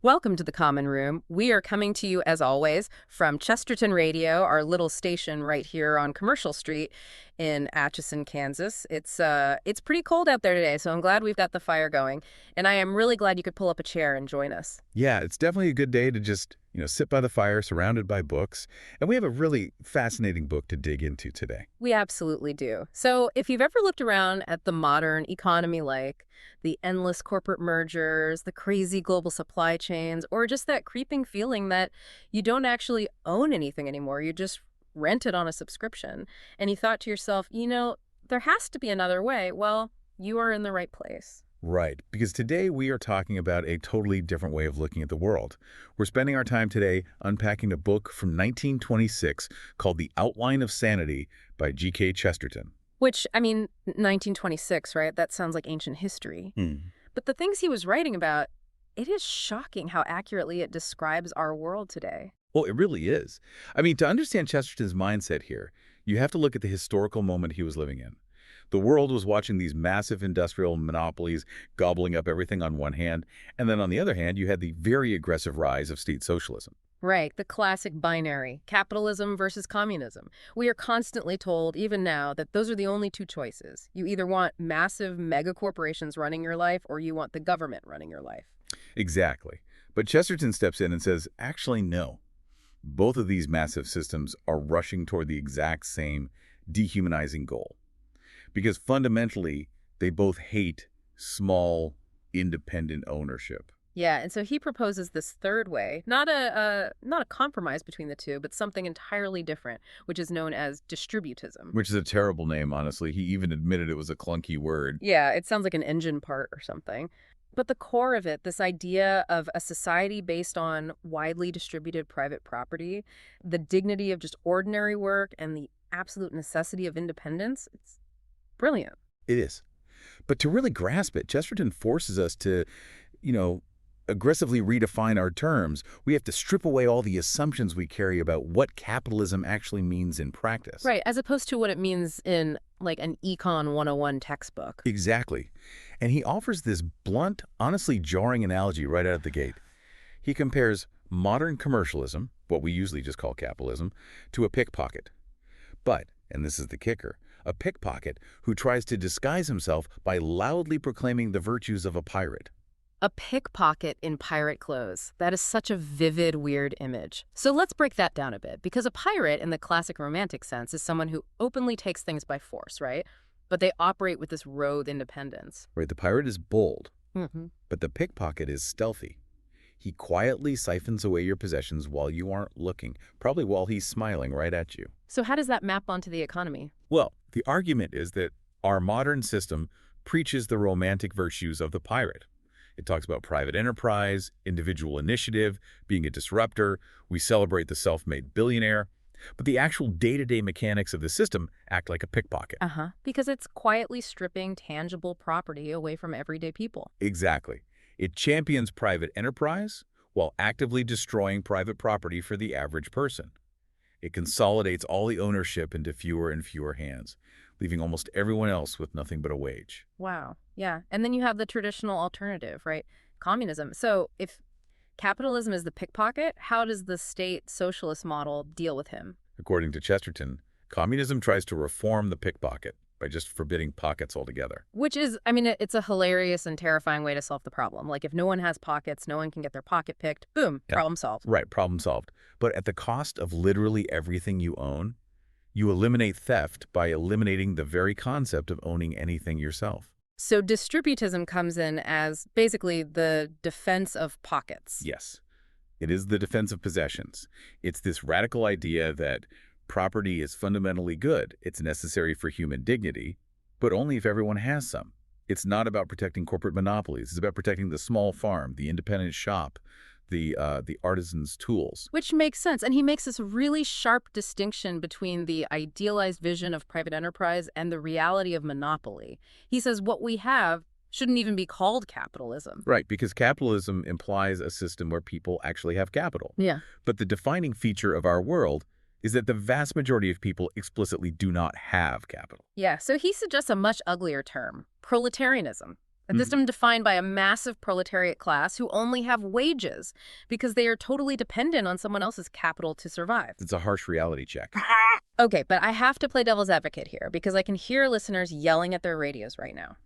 Welcome to the Common Room. We are coming to you, as always, from Chesterton Radio, our little station right here on Commercial Street in Atchison, Kansas. It's pretty cold out there today, so I'm glad we've got the fire going. And I am really glad you could pull up a chair and join us. Yeah, it's definitely a good day to just, sit by the fire surrounded by books. And we have a really fascinating book to dig into today. We absolutely do. So if you've ever looked around at the modern economy, like the endless corporate mergers, the crazy global supply chains, or just that creeping feeling that you don't actually own anything anymore, you just rent it on a subscription, and you thought to yourself, there has to be another way, well, you are in the right place. Right, because today we are talking about a totally different way of looking at the world. We're spending our time today unpacking a book from 1926 called The Outline of Sanity by G.K. Chesterton. Which, 1926, right? That sounds like ancient history. But the things he was writing about, it is shocking how accurately it describes our world today. Well, it really is. To understand Chesterton's mindset here, you have to look at the historical moment he was living in. The world was watching these massive industrial monopolies gobbling up everything on one hand, and then on the other hand, you had the very aggressive rise of state socialism. Right, the classic binary, capitalism versus communism. We are constantly told, even now, that those are the only two choices. You either want massive mega corporations running your life, or you want the government running your life. Exactly. But Chesterton steps in and says, actually, no. Both of these massive systems are rushing toward the exact same dehumanizing goal. Because fundamentally, they both hate small, independent ownership. Yeah, and so he proposes this third way, not a compromise between the two, but something entirely different, which is known as distributism. Which is a terrible name, honestly. He even admitted it was a clunky word. Yeah, it sounds like an engine part or something. But the core of it, this idea of a society based on widely distributed private property, the dignity of just ordinary work, and the absolute necessity of independence, it's brilliant. It is. But to really grasp it, Chesterton forces us to, aggressively redefine our terms. We have to strip away all the assumptions we carry about what capitalism actually means in practice. Right, as opposed to what it means in, like, an Econ 101 textbook. Exactly. And he offers this blunt, honestly jarring analogy right out of the gate. He compares modern commercialism, what we usually just call capitalism, to a pickpocket. But, and this is the kicker, a pickpocket who tries to disguise himself by loudly proclaiming the virtues of a pirate. A pickpocket in pirate clothes. That is such a vivid, weird image. So let's break that down a bit, because a pirate, in the classic romantic sense, is someone who openly takes things by force, right? But they operate with this rogue independence. Right, the pirate is bold, But the pickpocket is stealthy. He quietly siphons away your possessions while you aren't looking, probably while he's smiling right at you. So how does that map onto the economy? Well, the argument is that our modern system preaches the romantic virtues of the pirate. It talks about private enterprise, individual initiative, being a disruptor. We celebrate the self-made billionaire. But the actual day-to-day mechanics of the system act like a pickpocket. Because it's quietly stripping tangible property away from everyday people. Exactly. It champions private enterprise while actively destroying private property for the average person. It consolidates all the ownership into fewer and fewer hands, leaving almost everyone else with nothing but a wage. Wow. Yeah. And then you have the traditional alternative, right? Communism. So if capitalism is the pickpocket, how does the state socialist model deal with him? According to Chesterton, communism tries to reform the pickpocket by just forbidding pockets altogether. Which is, it's a hilarious and terrifying way to solve the problem. Like, if no one has pockets, no one can get their pocket picked. Boom, Yeah. Problem solved. Right, problem solved. But at the cost of literally everything you own, you eliminate theft by eliminating the very concept of owning anything yourself. So distributism comes in as basically the defense of pockets. Yes, it is the defense of possessions. It's this radical idea that property is fundamentally good. It's necessary for human dignity, but only if everyone has some. It's not about protecting corporate monopolies. It's about protecting the small farm, the independent shop, the artisan's tools. Which makes sense. And he makes this really sharp distinction between the idealized vision of private enterprise and the reality of monopoly. He says what we have shouldn't even be called capitalism. Right, because capitalism implies a system where people actually have capital. Yeah. But the defining feature of our world is that the vast majority of people explicitly do not have capital. Yeah, so he suggests a much uglier term, proletarianism. A Mhm. system defined by a massive proletariat class who only have wages because they are totally dependent on someone else's capital to survive. It's a harsh reality check. Okay, but I have to play devil's advocate here because I can hear listeners yelling at their radios right now.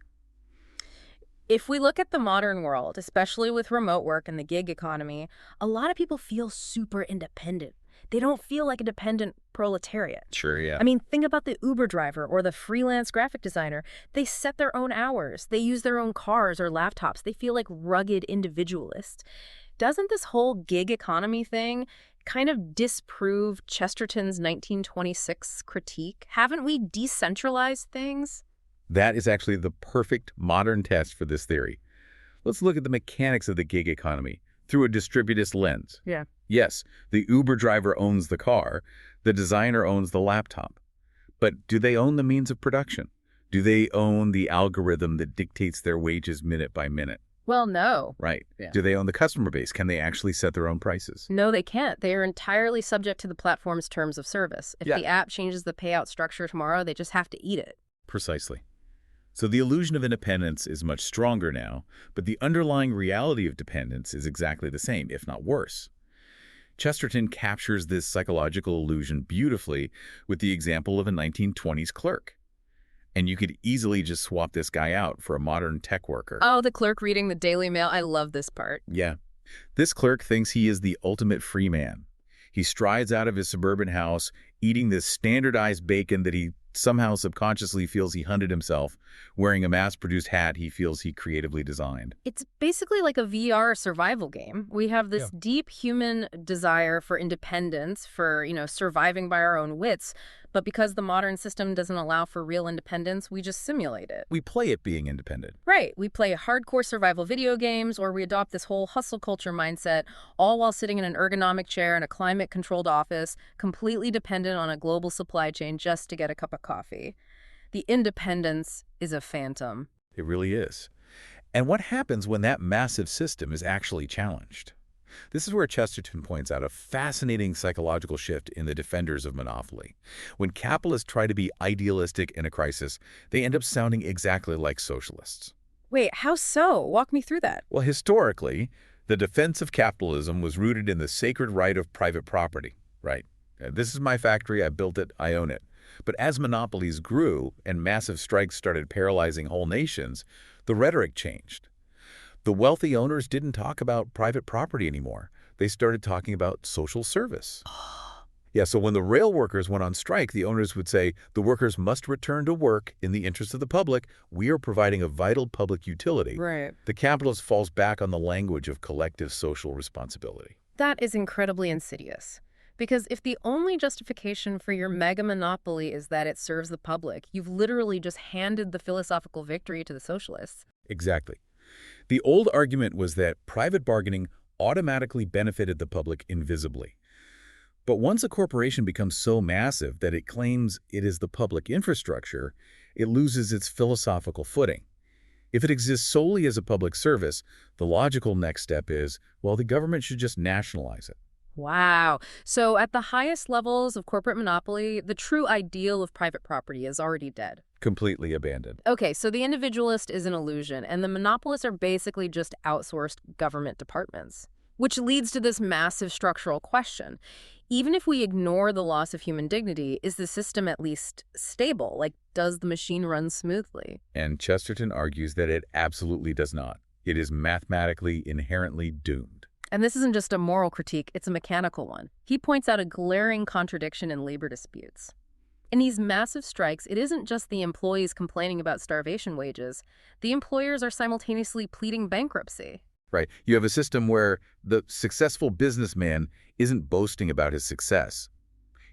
If we look at the modern world, especially with remote work and the gig economy, a lot of people feel super independent. They don't feel like a dependent proletariat. Sure, yeah. I mean, think about the Uber driver or the freelance graphic designer. They set their own hours. They use their own cars or laptops. They feel like rugged individualists. Doesn't this whole gig economy thing kind of disprove Chesterton's 1926 critique? Haven't we decentralized things? That is actually the perfect modern test for this theory. Let's look at the mechanics of the gig economy through a distributist lens. Yeah. Yes, the Uber driver owns the car, the designer owns the laptop. But do they own the means of production? Do they own the algorithm that dictates their wages minute by minute? Well, no. Right. Yeah. Do they own the customer base? Can they actually set their own prices? No, they can't. They are entirely subject to the platform's terms of service. If Yeah. the app changes the payout structure tomorrow, they just have to eat it. Precisely. So the illusion of independence is much stronger now, but the underlying reality of dependence is exactly the same, if not worse. Chesterton captures this psychological illusion beautifully with the example of a 1920s clerk. And you could easily just swap this guy out for a modern tech worker. Oh, the clerk reading the Daily Mail. I love this part. Yeah. This clerk thinks he is the ultimate free man. He strides out of his suburban house, eating this standardized bacon that he somehow subconsciously feels he hunted himself, wearing a mass-produced hat he feels he creatively designed. It's basically like a VR survival game. We have this deep human desire for independence, for, surviving by our own wits. But because the modern system doesn't allow for real independence, we just simulate it. We play at being independent. Right. We play hardcore survival video games, or we adopt this whole hustle culture mindset, all while sitting in an ergonomic chair in a climate-controlled office, completely dependent on a global supply chain just to get a cup of coffee. The independence is a phantom. It really is. And what happens when that massive system is actually challenged? This is where Chesterton points out a fascinating psychological shift in the defenders of monopoly. When capitalists try to be idealistic in a crisis, they end up sounding exactly like socialists. Wait, how so? Walk me through that. Well, historically, the defense of capitalism was rooted in the sacred right of private property, right? This is my factory, I built it, I own it. But as monopolies grew and massive strikes started paralyzing whole nations, the rhetoric changed. The wealthy owners didn't talk about private property anymore. They started talking about social service. Yeah, so when the rail workers went on strike, the owners would say, the workers must return to work in the interest of the public. We are providing a vital public utility. Right. The capitalist falls back on the language of collective social responsibility. That is incredibly insidious. Because if the only justification for your mega monopoly is that it serves the public, you've literally just handed the philosophical victory to the socialists. Exactly. The old argument was that private bargaining automatically benefited the public invisibly. But once a corporation becomes so massive that it claims it is the public infrastructure, it loses its philosophical footing. If it exists solely as a public service, the logical next step is, well, the government should just nationalize it. Wow. So at the highest levels of corporate monopoly, the true ideal of private property is already dead. Completely abandoned. Okay, so the individualist is an illusion, and the monopolists are basically just outsourced government departments. Which leads to this massive structural question. Even if we ignore the loss of human dignity, is the system at least stable? Like, does the machine run smoothly? And Chesterton argues that it absolutely does not. It is mathematically inherently doomed. And this isn't just a moral critique, it's a mechanical one. He points out a glaring contradiction in labor disputes. In these massive strikes, it isn't just the employees complaining about starvation wages. The employers are simultaneously pleading bankruptcy. Right. You have a system where the successful businessman isn't boasting about his success.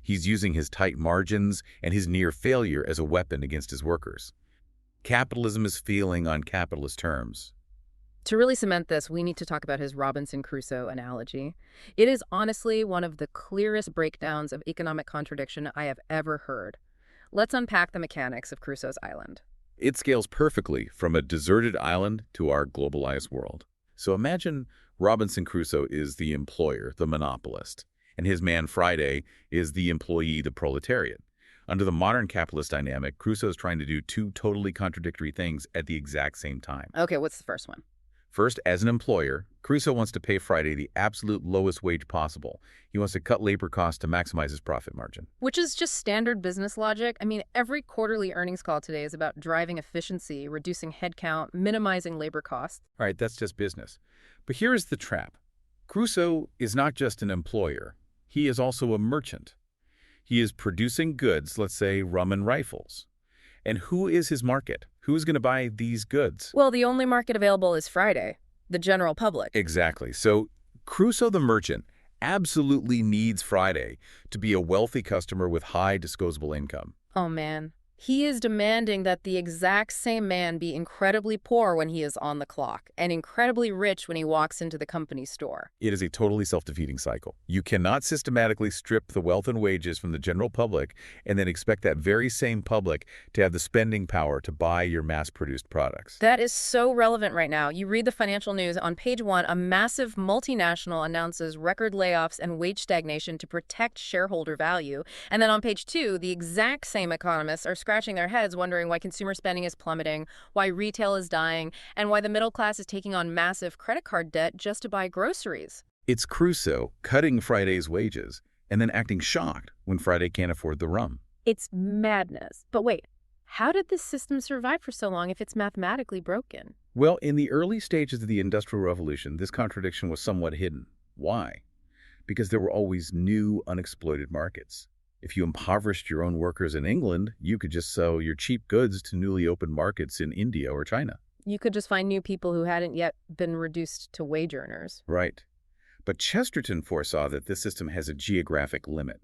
He's using his tight margins and his near failure as a weapon against his workers. Capitalism is failing on capitalist terms. To really cement this, we need to talk about his Robinson Crusoe analogy. It is honestly one of the clearest breakdowns of economic contradiction I have ever heard. Let's unpack the mechanics of Crusoe's island. It scales perfectly from a deserted island to our globalized world. So imagine Robinson Crusoe is the employer, the monopolist, and his man Friday is the employee, the proletariat. Under the modern capitalist dynamic, Crusoe is trying to do two totally contradictory things at the exact same time. Okay, what's the first one? First, as an employer, Crusoe wants to pay Friday the absolute lowest wage possible. He wants to cut labor costs to maximize his profit margin. Which is just standard business logic. I mean, every quarterly earnings call today is about driving efficiency, reducing headcount, minimizing labor costs. All right, that's just business. But here is the trap. Crusoe is not just an employer. He is also a merchant. He is producing goods, let's say rum and rifles. And who is his market? Who's going to buy these goods? Well, the only market available is Friday, the general public. Exactly. So Crusoe the merchant absolutely needs Friday to be a wealthy customer with high disposable income. Oh, man. He is demanding that the exact same man be incredibly poor when he is on the clock and incredibly rich when he walks into the company store. It is a totally self-defeating cycle. You cannot systematically strip the wealth and wages from the general public and then expect that very same public to have the spending power to buy your mass-produced products. That is so relevant right now. You read the financial news on page 1, a massive multinational announces record layoffs and wage stagnation to protect shareholder value. And then on page 2, the exact same economists are scratching their heads wondering why consumer spending is plummeting, why retail is dying, and why the middle class is taking on massive credit card debt just to buy groceries. It's Crusoe cutting Friday's wages and then acting shocked when Friday can't afford the rum. It's madness. But wait, how did this system survive for so long if it's mathematically broken? Well, in the early stages of the Industrial Revolution, this contradiction was somewhat hidden. Why? Because there were always new, unexploited markets. If you impoverished your own workers in England, you could just sell your cheap goods to newly opened markets in India or China. You could just find new people who hadn't yet been reduced to wage earners. Right. But Chesterton foresaw that this system has a geographic limit.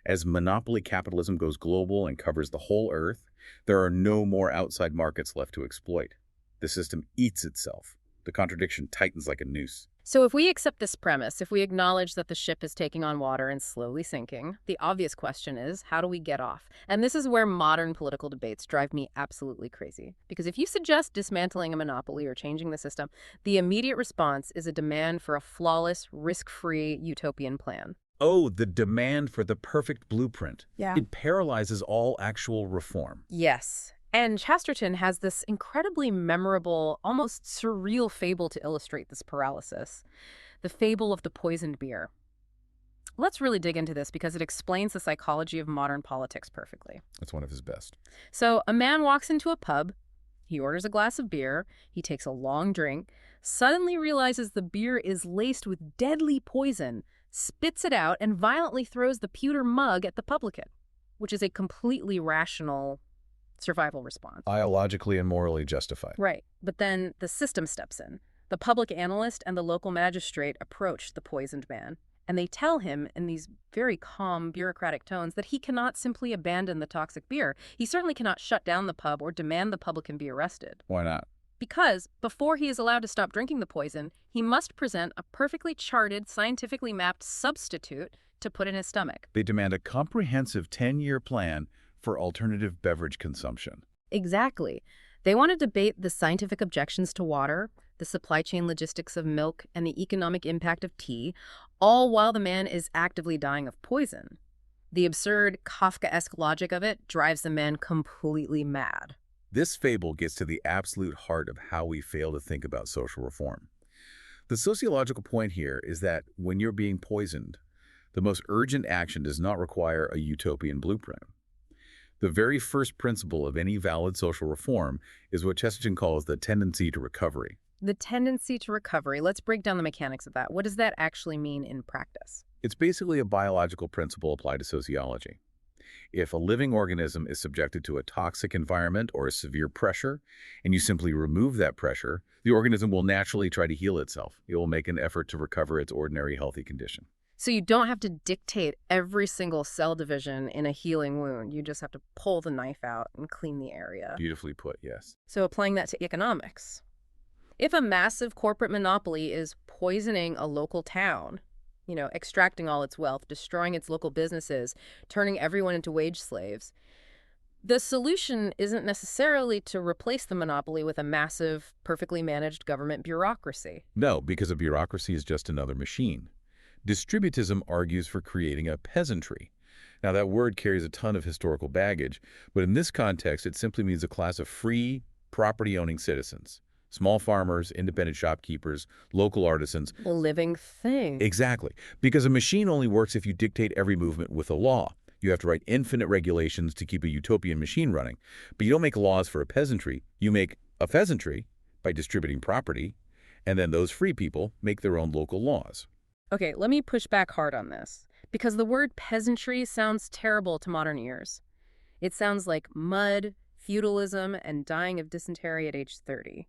As monopoly capitalism goes global and covers the whole earth, there are no more outside markets left to exploit. The system eats itself. The contradiction tightens like a noose. So if we accept this premise, if we acknowledge that the ship is taking on water and slowly sinking, the obvious question is, how do we get off? And this is where modern political debates drive me absolutely crazy. Because if you suggest dismantling a monopoly or changing the system, the immediate response is a demand for a flawless, risk-free utopian plan. Oh, the demand for the perfect blueprint. Yeah. It paralyzes all actual reform. Yes. And Chesterton has this incredibly memorable, almost surreal fable to illustrate this paralysis. The fable of the poisoned beer. Let's really dig into this because it explains the psychology of modern politics perfectly. That's one of his best. So a man walks into a pub, he orders a glass of beer, he takes a long drink, suddenly realizes the beer is laced with deadly poison, spits it out, and violently throws the pewter mug at the publican, which is a completely rational survival response. Biologically and morally justified. Right. But then the system steps in. The public analyst and the local magistrate approach the poisoned man, and they tell him in these very calm, bureaucratic tones that he cannot simply abandon the toxic beer. He certainly cannot shut down the pub or demand the publican be arrested. Why not? Because before he is allowed to stop drinking the poison, he must present a perfectly charted, scientifically mapped substitute to put in his stomach. They demand a comprehensive 10-year plan for alternative beverage consumption. Exactly. They want to debate the scientific objections to water, the supply chain logistics of milk, and the economic impact of tea, all while the man is actively dying of poison. The absurd, Kafkaesque logic of it drives the man completely mad. This fable gets to the absolute heart of how we fail to think about social reform. The sociological point here is that when you're being poisoned, the most urgent action does not require a utopian blueprint. The very first principle of any valid social reform is what Chesterton calls the tendency to recovery. The tendency to recovery. Let's break down the mechanics of that. What does that actually mean in practice? It's basically a biological principle applied to sociology. If a living organism is subjected to a toxic environment or a severe pressure, and you simply remove that pressure, the organism will naturally try to heal itself. It will make an effort to recover its ordinary healthy condition. So you don't have to dictate every single cell division in a healing wound. You just have to pull the knife out and clean the area. Beautifully put, yes. So applying that to economics. If a massive corporate monopoly is poisoning a local town, extracting all its wealth, destroying its local businesses, turning everyone into wage slaves, the solution isn't necessarily to replace the monopoly with a massive, perfectly managed government bureaucracy. No, because a bureaucracy is just another machine. Distributism argues for creating a peasantry. Now, that word carries a ton of historical baggage, but in this context, it simply means a class of free, property-owning citizens. Small farmers, independent shopkeepers, local artisans. Living thing. Exactly. Because a machine only works if you dictate every movement with a law. You have to write infinite regulations to keep a utopian machine running. But you don't make laws for a peasantry. You make a pheasantry by distributing property, and then those free people make their own local laws. Okay, let me push back hard on this, because the word peasantry sounds terrible to modern ears. It sounds like mud, feudalism, and dying of dysentery at age 30.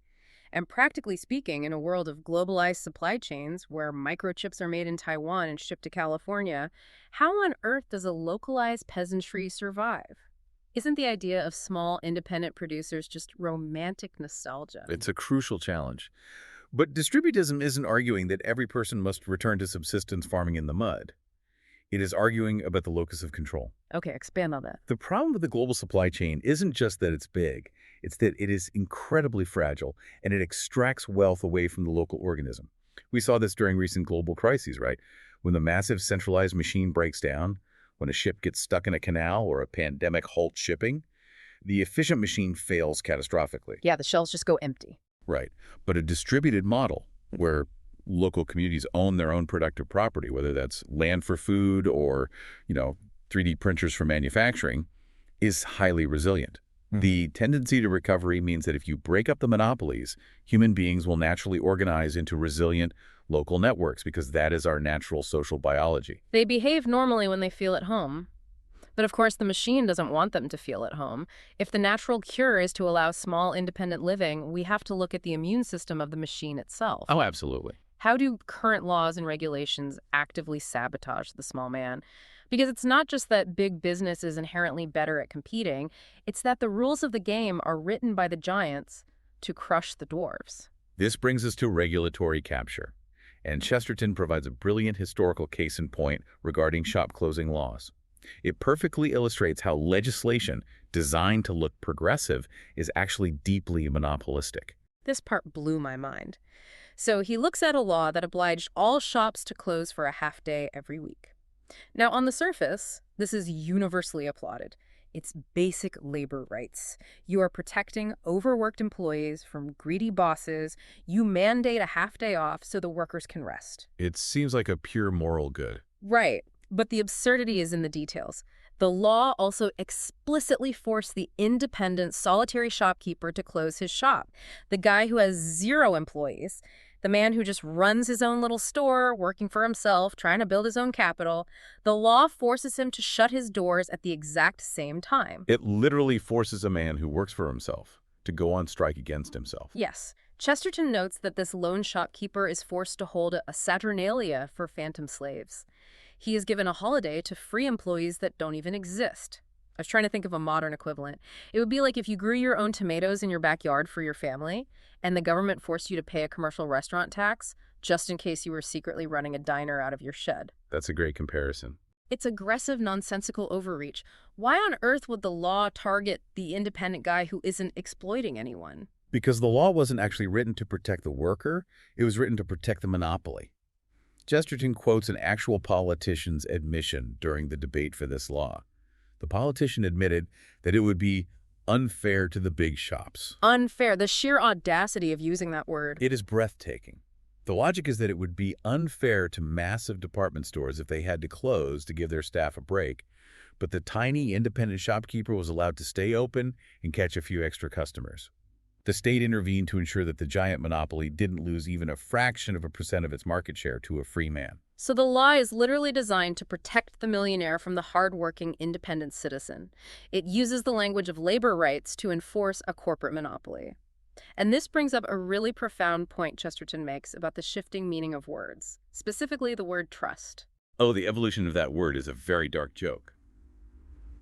And practically speaking, in a world of globalized supply chains where microchips are made in Taiwan and shipped to California, how on earth does a localized peasantry survive? Isn't the idea of small, independent producers just romantic nostalgia? It's a crucial challenge. But distributism isn't arguing that every person must return to subsistence farming in the mud. It is arguing about the locus of control. Okay, expand on that. The problem with the global supply chain isn't just that it's big, it's that it is incredibly fragile and it extracts wealth away from the local organism. We saw this during recent global crises, right? When the massive centralized machine breaks down, when a ship gets stuck in a canal or a pandemic halts shipping, the efficient machine fails catastrophically. Yeah, the shelves just go empty. Right. But a distributed model where local communities own their own productive property, whether that's land for food or, 3D printers for manufacturing, is highly resilient. The tendency to recovery means that if you break up the monopolies, human beings will naturally organize into resilient local networks because that is our natural social biology. They behave normally when they feel at home. But of course, the machine doesn't want them to feel at home. If the natural cure is to allow small, independent living, we have to look at the immune system of the machine itself. Oh, absolutely. How do current laws and regulations actively sabotage the small man? Because it's not just that big business is inherently better at competing, it's that the rules of the game are written by the giants to crush the dwarves. This brings us to regulatory capture. And Chesterton provides a brilliant historical case in point regarding shop closing laws. It perfectly illustrates how legislation designed to look progressive is actually deeply monopolistic. This part blew my mind. So he looks at a law that obliged all shops to close for a half day every week. Now, on the surface, this is universally applauded. It's basic labor rights. You are protecting overworked employees from greedy bosses. You mandate a half day off so the workers can rest. It seems like a pure moral good. Right. But the absurdity is in the details. The law also explicitly forced the independent, solitary shopkeeper to close his shop. The guy who has 0 employees, the man who just runs his own little store, working for himself, trying to build his own capital, the law forces him to shut his doors at the exact same time. It literally forces a man who works for himself to go on strike against himself. Yes. Chesterton notes that this lone shopkeeper is forced to hold a saturnalia for phantom slaves. He is given a holiday to free employees that don't even exist. I was trying to think of a modern equivalent. It would be like if you grew your own tomatoes in your backyard for your family, and the government forced you to pay a commercial restaurant tax just in case you were secretly running a diner out of your shed. That's a great comparison. It's aggressive, nonsensical overreach. Why on earth would the law target the independent guy who isn't exploiting anyone? Because the law wasn't actually written to protect the worker, it was written to protect the monopoly. Chesterton quotes an actual politician's admission during the debate for this law. The politician admitted that it would be unfair to the big shops. Unfair. The sheer audacity of using that word. It is breathtaking. The logic is that it would be unfair to massive department stores if they had to close to give their staff a break, but the tiny independent shopkeeper was allowed to stay open and catch a few extra customers. The state intervened to ensure that the giant monopoly didn't lose even a fraction of a percent of its market share to a free man. So the law is literally designed to protect the millionaire from the hardworking independent citizen. It uses the language of labor rights to enforce a corporate monopoly. And this brings up a really profound point Chesterton makes about the shifting meaning of words, specifically the word trust. Oh, the evolution of that word is a very dark joke.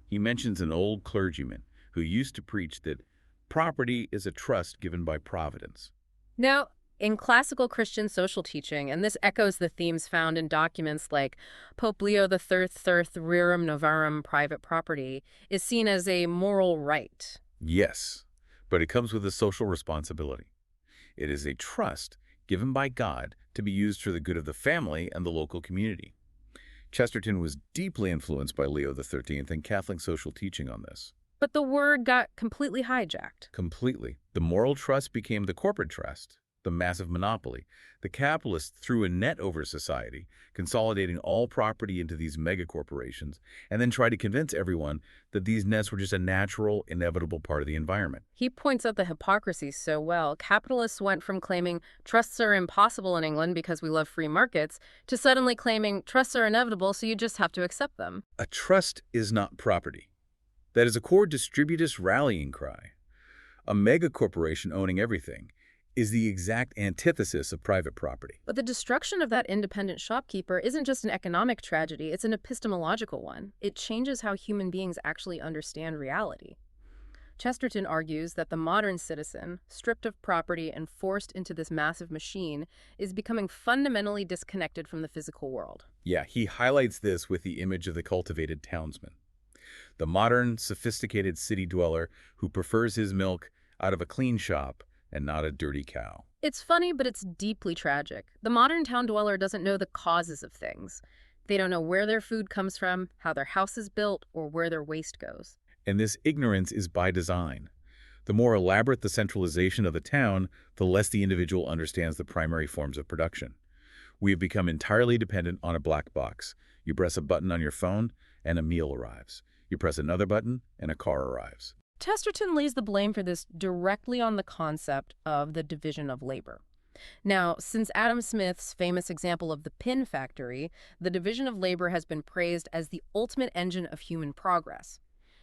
He mentions an old clergyman who used to preach that property is a trust given by providence. Now, in classical Christian social teaching, and this echoes the themes found in documents like Pope Leo III, Rerum Novarum private property, is seen as a moral right. Yes, but it comes with a social responsibility. It is a trust given by God to be used for the good of the family and the local community. Chesterton was deeply influenced by Leo XIII and Catholic social teaching on this. But the word got completely hijacked. Completely. The moral trust became the corporate trust, the massive monopoly. The capitalists threw a net over society, consolidating all property into these megacorporations, and then tried to convince everyone that these nets were just a natural, inevitable part of the environment. He points out the hypocrisy so well. Capitalists went from claiming trusts are impossible in England because we love free markets to suddenly claiming trusts are inevitable, so you just have to accept them. A trust is not property. That is a core distributist rallying cry. A megacorporation owning everything is the exact antithesis of private property. But the destruction of that independent shopkeeper isn't just an economic tragedy, it's an epistemological one. It changes how human beings actually understand reality. Chesterton argues that the modern citizen, stripped of property and forced into this massive machine, is becoming fundamentally disconnected from the physical world. Yeah, he highlights this with the image of the cultivated townsman. The modern, sophisticated city dweller who prefers his milk out of a clean shop and not a dirty cow. It's funny, but it's deeply tragic. The modern town dweller doesn't know the causes of things. They don't know where their food comes from, how their house is built, or where their waste goes. And this ignorance is by design. The more elaborate the centralization of the town, the less the individual understands the primary forms of production. We have become entirely dependent on a black box. You press a button on your phone, and a meal arrives. You press another button, and a car arrives. Chesterton lays the blame for this directly on the concept of the division of labor. Now, since Adam Smith's famous example of the pin factory, the division of labor has been praised as the ultimate engine of human progress.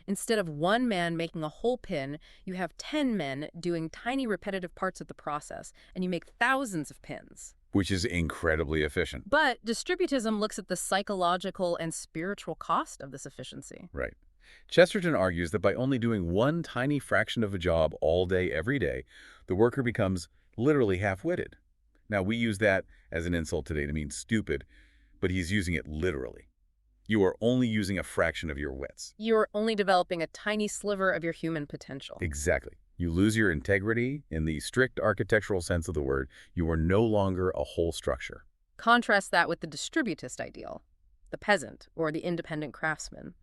Instead of one man making a whole pin, you have 10 men doing tiny repetitive parts of the process, and you make thousands of pins. Which is incredibly efficient. But distributism looks at the psychological and spiritual cost of this efficiency. Right. Chesterton argues that by only doing one tiny fraction of a job all day, every day, the worker becomes literally half-witted. Now, we use that as an insult today to mean stupid, but he's using it literally. You are only using a fraction of your wits. You're only developing a tiny sliver of your human potential. Exactly. You lose your integrity in the strict architectural sense of the word. You are no longer a whole structure. Contrast that with the distributist ideal, the peasant or the independent craftsman.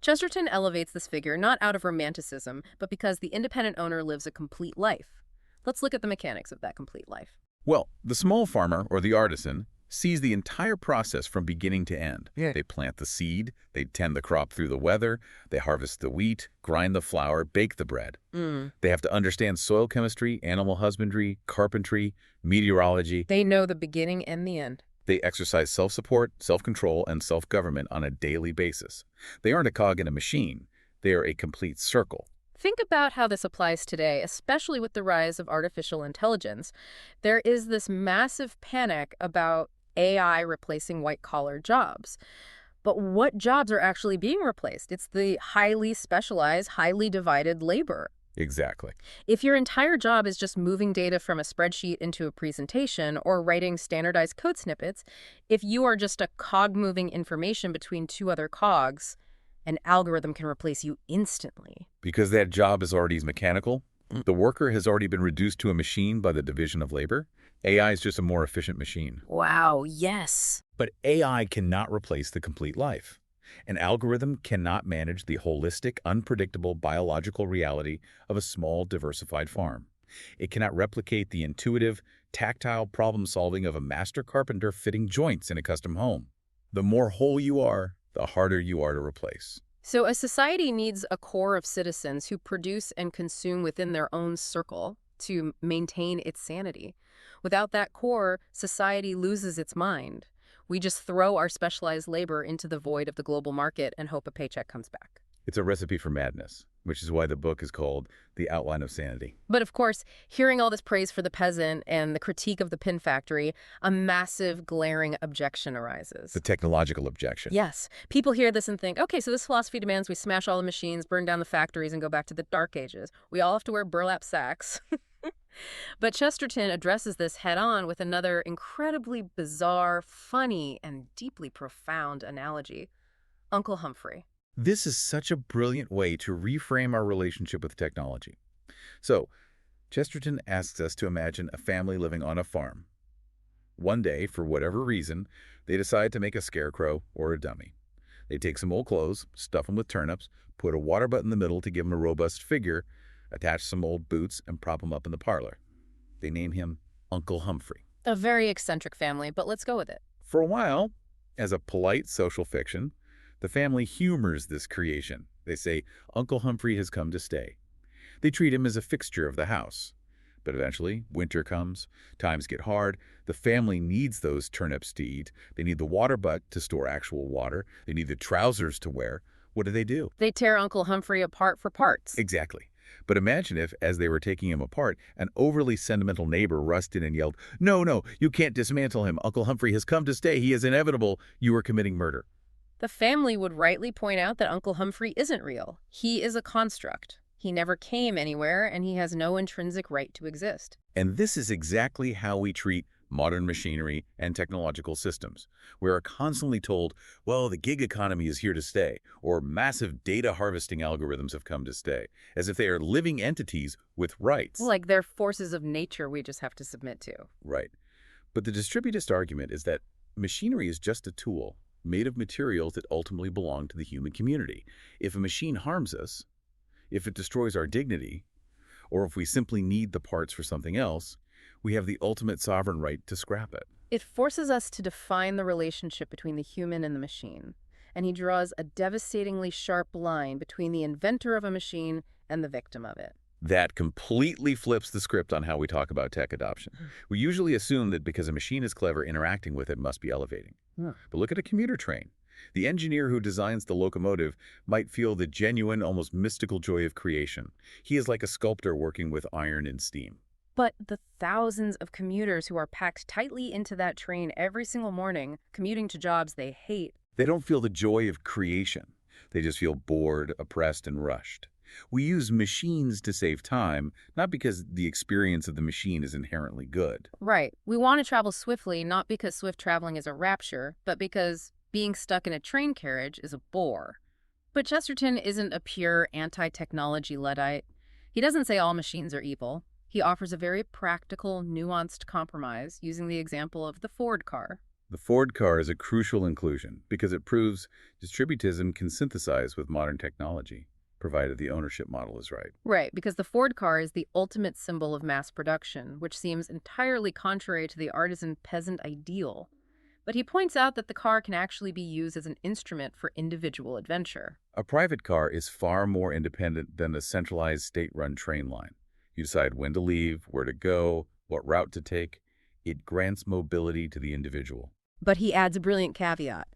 Chesterton elevates this figure not out of romanticism, but because the independent owner lives a complete life. Let's look at the mechanics of that complete life. Well, the small farmer or the artisan sees the entire process from beginning to end. Yeah. They plant the seed, they tend the crop through the weather, they harvest the wheat, grind the flour, bake the bread. They have to understand soil chemistry, animal husbandry, carpentry, meteorology. They know the beginning and the end. They exercise self-support, self-control, and self-government on a daily basis. They aren't a cog in a machine. They are a complete circle. Think about how this applies today, especially with the rise of artificial intelligence. There is this massive panic about AI replacing white-collar jobs. But what jobs are actually being replaced? It's the highly specialized, highly divided labor. Exactly. If your entire job is just moving data from a spreadsheet into a presentation or writing standardized code snippets, if you are just a cog moving information between two other cogs, an algorithm can replace you instantly. Because that job is already mechanical, the worker has already been reduced to a machine by the division of labor. AI is just a more efficient machine. Wow, yes. But AI cannot replace the complete life. An algorithm cannot manage the holistic, unpredictable biological reality of a small, diversified farm. It cannot replicate the intuitive, tactile problem-solving of a master carpenter fitting joints in a custom home. The more whole you are, the harder you are to replace. So a society needs a core of citizens who produce and consume within their own circle to maintain its sanity. Without that core, society loses its mind. We just throw our specialized labor into the void of the global market and hope a paycheck comes back. It's a recipe for madness, which is why the book is called The Outline of Sanity. But of course, hearing all this praise for the peasant and the critique of the pin factory, a massive, glaring objection arises. The technological objection. Yes. People hear this and think, okay, so this philosophy demands we smash all the machines, burn down the factories, and go back to the Dark Ages. We all have to wear burlap sacks. But Chesterton addresses this head-on with another incredibly bizarre, funny, and deeply profound analogy. Uncle Humphrey. This is such a brilliant way to reframe our relationship with technology. So, Chesterton asks us to imagine a family living on a farm. One day, for whatever reason, they decide to make a scarecrow or a dummy. They take some old clothes, stuff them with turnips, put a water butt in the middle to give him a robust figure, attach some old boots, and prop him up in the parlor. They name him Uncle Humphrey. A very eccentric family, but let's go with it. For a while, as a polite social fiction, the family humors this creation. They say, Uncle Humphrey has come to stay. They treat him as a fixture of the house. But eventually, winter comes, times get hard, the family needs those turnips to eat, they need the water butt to store actual water, they need the trousers to wear. What do? They tear Uncle Humphrey apart for parts. Exactly. But imagine if, as they were taking him apart, an overly sentimental neighbor rushed in and yelled, No, no, you can't dismantle him. Uncle Humphrey has come to stay. He is inevitable. You are committing murder. The family would rightly point out that Uncle Humphrey isn't real. He is a construct. He never came anywhere, and he has no intrinsic right to exist. And this is exactly how we treat modern machinery and technological systems. We are constantly told, well, the gig economy is here to stay, or massive data harvesting algorithms have come to stay, as if they are living entities with rights. Like they're forces of nature we just have to submit to. Right. But the distributist argument is that machinery is just a tool made of materials that ultimately belong to the human community. If a machine harms us, if it destroys our dignity, or if we simply need the parts for something else, we have the ultimate sovereign right to scrap it. It forces us to define the relationship between the human and the machine, and he draws a devastatingly sharp line between the inventor of a machine and the victim of it. That completely flips the script on how we talk about tech adoption. We usually assume that because a machine is clever, interacting with it must be elevating. Yeah. But look at a commuter train. The engineer who designs the locomotive might feel the genuine, almost mystical joy of creation. He is like a sculptor working with iron and steam. But the thousands of commuters who are packed tightly into that train every single morning, commuting to jobs they hate, They don't feel the joy of creation. They just feel bored, oppressed, and rushed. We use machines to save time, not because the experience of the machine is inherently good. right, we want to travel swiftly, not because swift traveling is a rapture, but because being stuck in a train carriage is a bore. But Chesterton isn't a pure anti-technology Luddite. He doesn't say all machines are evil. He offers a very practical, nuanced compromise using the example of the Ford car. The Ford car is a crucial inclusion because it proves distributism can synthesize with modern technology, provided the ownership model is right. Right, because the Ford car is the ultimate symbol of mass production, which seems entirely contrary to the artisan peasant ideal. But he points out that the car can actually be used as an instrument for individual adventure. A private car is far more independent than a centralized state-run train line. You decide when to leave, where to go, what route to take. It grants mobility to the individual. But he adds a brilliant caveat.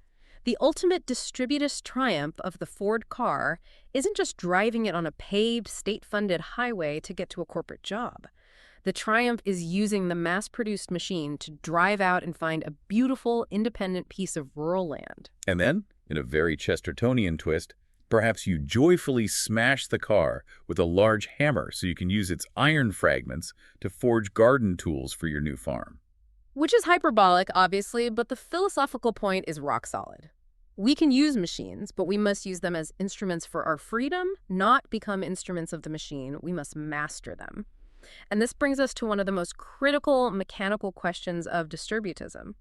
The ultimate distributist triumph of the Ford car isn't just driving it on a paved, state-funded highway to get to a corporate job. The triumph is using the mass-produced machine to drive out and find a beautiful, independent piece of rural land. And then, in a very Chestertonian twist, perhaps you joyfully smash the car with a large hammer so you can use its iron fragments to forge garden tools for your new farm. Which is hyperbolic, obviously, but the philosophical point is rock solid. We can use machines, but we must use them as instruments for our freedom, not become instruments of the machine. We must master them. And this brings us to one of the most critical mechanical questions of distributism.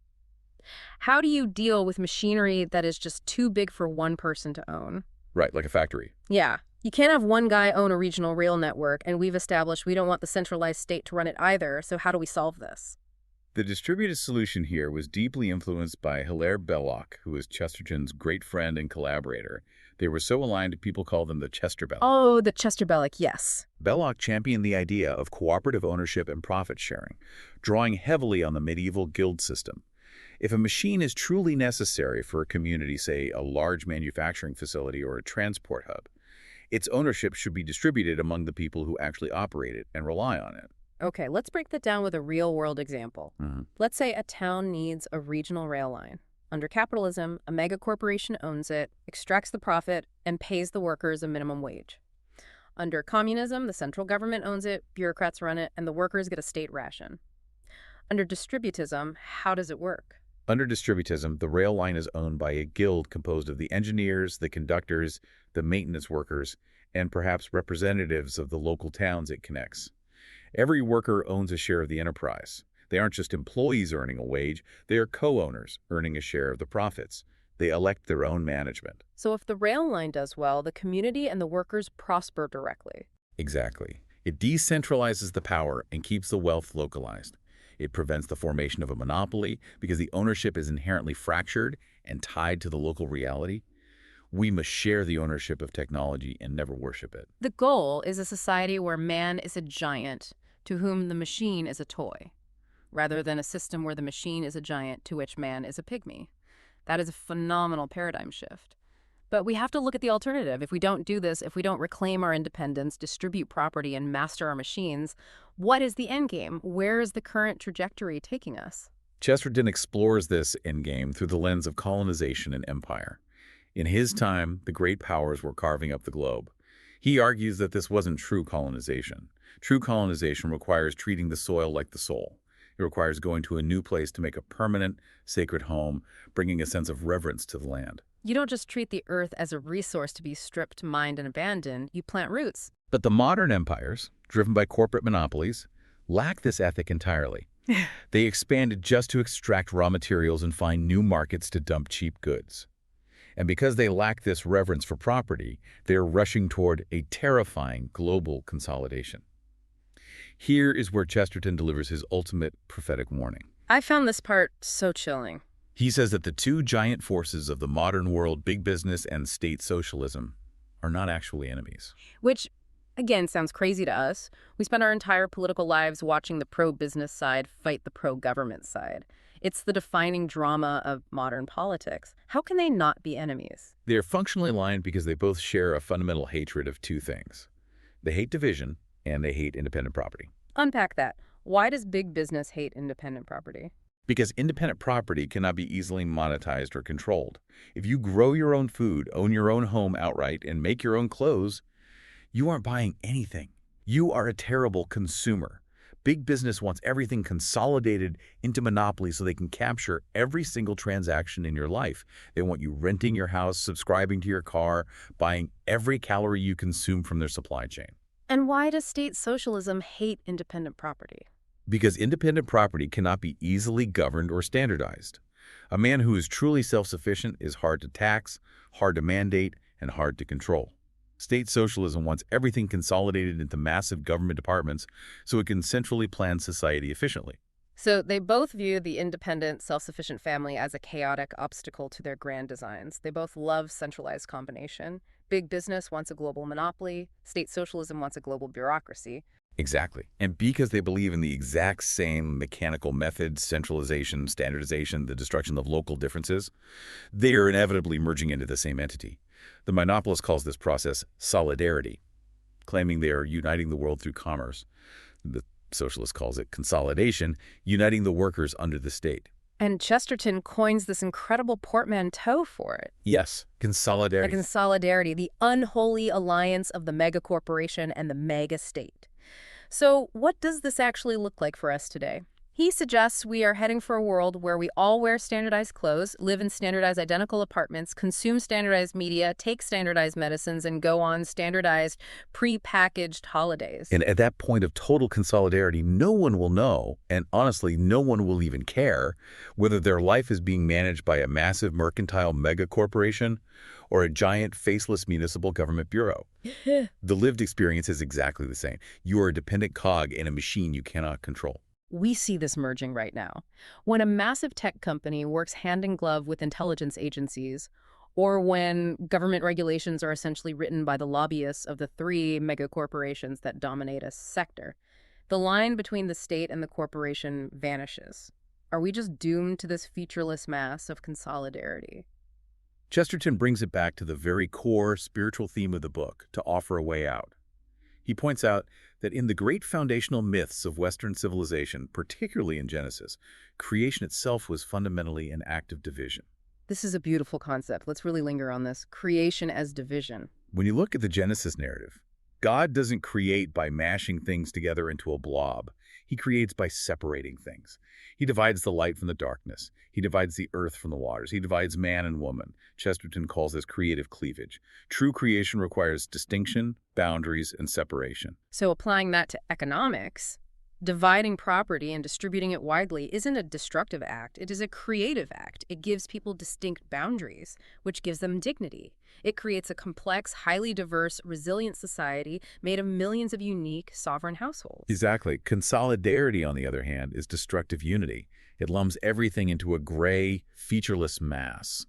How do you deal with machinery that is just too big for one person to own? Right, like a factory. Yeah. You can't have one guy own a regional rail network, and we've established we don't want the centralized state to run it either, so how do we solve this? The distributist solution here was deeply influenced by Hilaire Belloc, who was Chesterton's great friend and collaborator. They were so aligned, people call them the Chester Belloc. Oh, the Chester Belloc, yes. Belloc championed the idea of cooperative ownership and profit sharing, drawing heavily on the medieval guild system. If a machine is truly necessary for a community, say a large manufacturing facility or a transport hub, its ownership should be distributed among the people who actually operate it and rely on it. Okay, let's break that down with a real-world example. Mm-hmm. Let's say a town needs a regional rail line. Under capitalism, a mega corporation owns it, extracts the profit, and pays the workers a minimum wage. Under communism, the central government owns it, bureaucrats run it, and the workers get a state ration. Under distributism, how does it work? Under distributism, the rail line is owned by a guild composed of the engineers, the conductors, the maintenance workers, and perhaps representatives of the local towns it connects. Every worker owns a share of the enterprise. They aren't just employees earning a wage, they are co-owners earning a share of the profits. They elect their own management. So if the rail line does well, the community and the workers prosper directly. Exactly. It decentralizes the power and keeps the wealth localized. It prevents the formation of a monopoly because the ownership is inherently fractured and tied to the local reality. We must share the ownership of technology and never worship it. The goal is a society where man is a giant to whom the machine is a toy, rather than a system where the machine is a giant to which man is a pygmy. That is a phenomenal paradigm shift. But we have to look at the alternative. If we don't do this, if we don't reclaim our independence, distribute property, and master our machines, what is the end game? Where is the current trajectory taking us? Chesterton explores this endgame through the lens of colonization and empire. In his time, the great powers were carving up the globe. He argues that this wasn't true colonization. True colonization requires treating the soil like the soul. It requires going to a new place to make a permanent, sacred home, bringing a sense of reverence to the land. You don't just treat the earth as a resource to be stripped, mined, and abandoned. You plant roots. But the modern empires, driven by corporate monopolies, lack this ethic entirely. They expanded just to extract raw materials and find new markets to dump cheap goods. And because they lack this reverence for property, they are rushing toward a terrifying global consolidation. Here is where Chesterton delivers his ultimate prophetic warning. I found this part so chilling. He says that the two giant forces of the modern world, big business and state socialism, are not actually enemies. Which, again, sounds crazy to us. We spend our entire political lives watching the pro-business side fight the pro-government side. It's the defining drama of modern politics. How can they not be enemies? They are functionally aligned because they both share a fundamental hatred of two things. They hate division and they hate independent property. Unpack that. Why does big business hate independent property? Because independent property cannot be easily monetized or controlled. If you grow your own food, own your own home outright, and make your own clothes, you aren't buying anything. You are a terrible consumer. Big business wants everything consolidated into monopoly so they can capture every single transaction in your life. They want you renting your house, subscribing to your car, buying every calorie you consume from their supply chain. And why does state socialism hate independent property? Because independent property cannot be easily governed or standardized. A man who is truly self-sufficient is hard to tax, hard to mandate, and hard to control. State socialism wants everything consolidated into massive government departments so it can centrally plan society efficiently. So they both view the independent, self-sufficient family as a chaotic obstacle to their grand designs. They both love centralized combination. Big business wants a global monopoly. State socialism wants a global bureaucracy. Exactly. And because they believe in the exact same mechanical methods, centralization, standardization, the destruction of local differences, they are inevitably merging into the same entity. The monopolist calls this process solidarity, claiming they are uniting the world through commerce. The socialist calls it consolidation, uniting the workers under the state. And Chesterton coins this incredible portmanteau for it. Yes, consolidarity. The consolidarity, the unholy alliance of the mega corporation and the mega state. So what does this actually look like for us today? He suggests we are heading for a world where we all wear standardized clothes, live in standardized identical apartments, consume standardized media, take standardized medicines, and go on standardized pre-packaged holidays. And at that point of total consolidarity, no one will know, and honestly, no one will even care, whether their life is being managed by a massive mercantile mega corporation or a giant faceless municipal government bureau. The lived experience is exactly the same. You are a dependent cog in a machine you cannot control. We see this merging right now. When a massive tech company works hand in glove with intelligence agencies, or when government regulations are essentially written by the lobbyists of the three megacorporations that dominate a sector, the line between the state and the corporation vanishes. Are we just doomed to this featureless mass of consolidarity? Chesterton brings it back to the very core spiritual theme of the book, to offer a way out. He points out that in the great foundational myths of Western civilization, particularly in Genesis, creation itself was fundamentally an act of division. This is a beautiful concept. Let's really linger on this. Creation as division. When you look at the Genesis narrative, God doesn't create by mashing things together into a blob. He creates by separating things. He divides the light from the darkness. He divides the earth from the waters. He divides man and woman. Chesterton calls this creative cleavage. True creation requires distinction, boundaries, and separation. So applying that to economics, Dividing property and distributing it widely isn't a destructive act, it is a creative act. It gives people distinct boundaries, which gives them dignity. It creates a complex, highly diverse, resilient society made of millions of unique, sovereign households. Exactly. Consolidarity, on the other hand, is destructive unity. It lumps everything into a gray, featureless mass.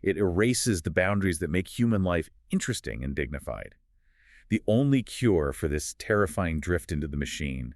It erases the boundaries that make human life interesting and dignified. The only cure for this terrifying drift into the machine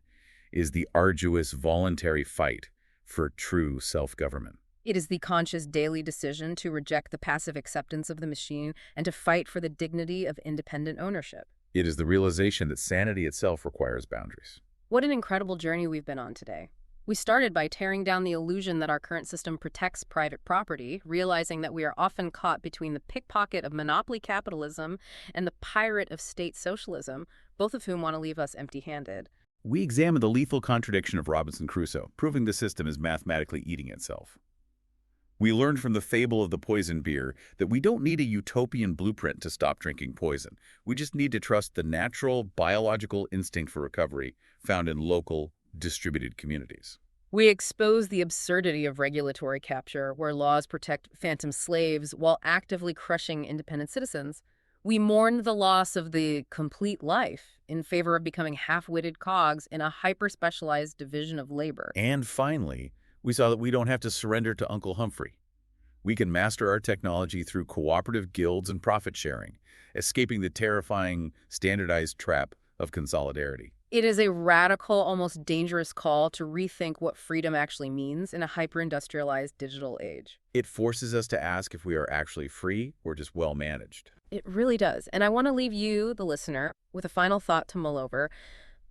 is the arduous, voluntary fight for true self-government. It is the conscious daily decision to reject the passive acceptance of the machine and to fight for the dignity of independent ownership. It is the realization that sanity itself requires boundaries. What an incredible journey we've been on today. We started by tearing down the illusion that our current system protects private property, realizing that we are often caught between the pickpocket of monopoly capitalism and the pirate of state socialism, both of whom want to leave us empty-handed. We examine the lethal contradiction of Robinson Crusoe, proving the system is mathematically eating itself. We learned from the fable of the poisoned beer that we don't need a utopian blueprint to stop drinking poison. We just need to trust the natural, biological instinct for recovery found in local, distributed communities. We expose the absurdity of regulatory capture, where laws protect phantom slaves while actively crushing independent citizens. We mourn the loss of the complete life in favor of becoming half-witted cogs in a hyper-specialized division of labor. And finally, we saw that we don't have to surrender to Uncle Humphrey. We can master our technology through cooperative guilds and profit sharing, escaping the terrifying, standardized trap of consolidarity. It is a radical, almost dangerous call to rethink what freedom actually means in a hyper-industrialized digital age. It forces us to ask if we are actually free or just well-managed. It really does. And I want to leave you, the listener, with a final thought to mull over,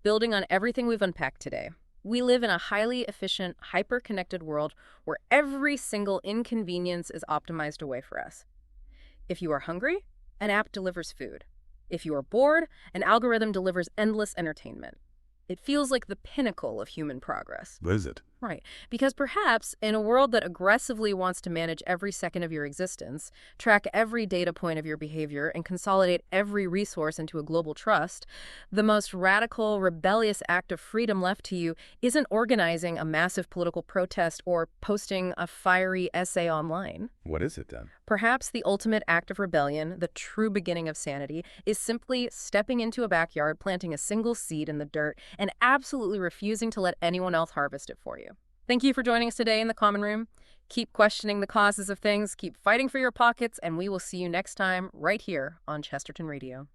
building on everything we've unpacked today. We live in a highly efficient, hyper-connected world where every single inconvenience is optimized away for us. If you are hungry, an app delivers food. If you are bored, an algorithm delivers endless entertainment. It feels like the pinnacle of human progress. What is it? Right. Because perhaps in a world that aggressively wants to manage every second of your existence, track every data point of your behavior, and consolidate every resource into a global trust, the most radical, rebellious act of freedom left to you isn't organizing a massive political protest or posting a fiery essay online. What is it then? Perhaps the ultimate act of rebellion, the true beginning of sanity, is simply stepping into a backyard, planting a single seed in the dirt, and absolutely refusing to let anyone else harvest it for you. Thank you for joining us today in the Common Room. Keep questioning the causes of things, keep fighting for your pockets, and we will see you next time right here on Chesterton Radio.